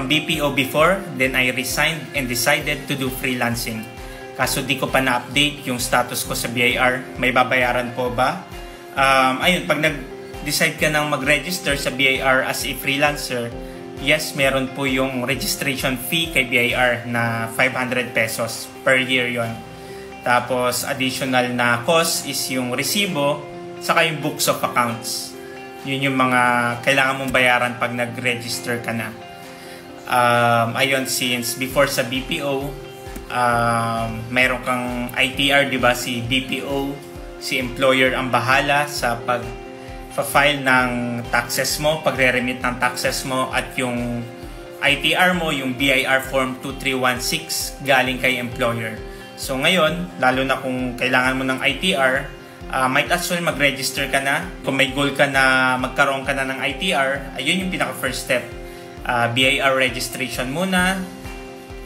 BPO before, then I resigned and decided to do freelancing. Kaso di ko pa na-update yung status ko sa BIR. May babayaran po ba? Ayun, pag nag-decide ka nang mag-register sa BIR as a freelancer, yes, meron po yung registration fee kay BIR na 500 pesos per year yon. Tapos additional na cost is yung resibo saka yung books of accounts. Yun yung mga kailangan mong bayaran pag nag-register ka na. Ayun, since before sa BPO, mayroon kang ITR, di ba? Si BPO, si employer ang bahala sa pag-file ng taxes mo, pagre-remit ng taxes mo, at yung ITR mo, yung BIR Form 2316 galing kay employer. So ngayon, lalo na kung kailangan mo ng ITR, might as well mag-register ka na. Kung may goal ka na magkaroon ka na ng ITR, ayun yung pinaka-first step. BIR registration muna,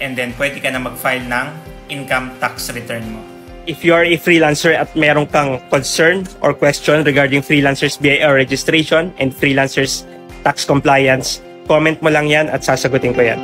and then pwede ka na mag-file ng income tax return mo. If you are a freelancer at meron kang concern or question regarding freelancers BIR registration and freelancers tax compliance, comment mo lang yan at sasagutin ko yan.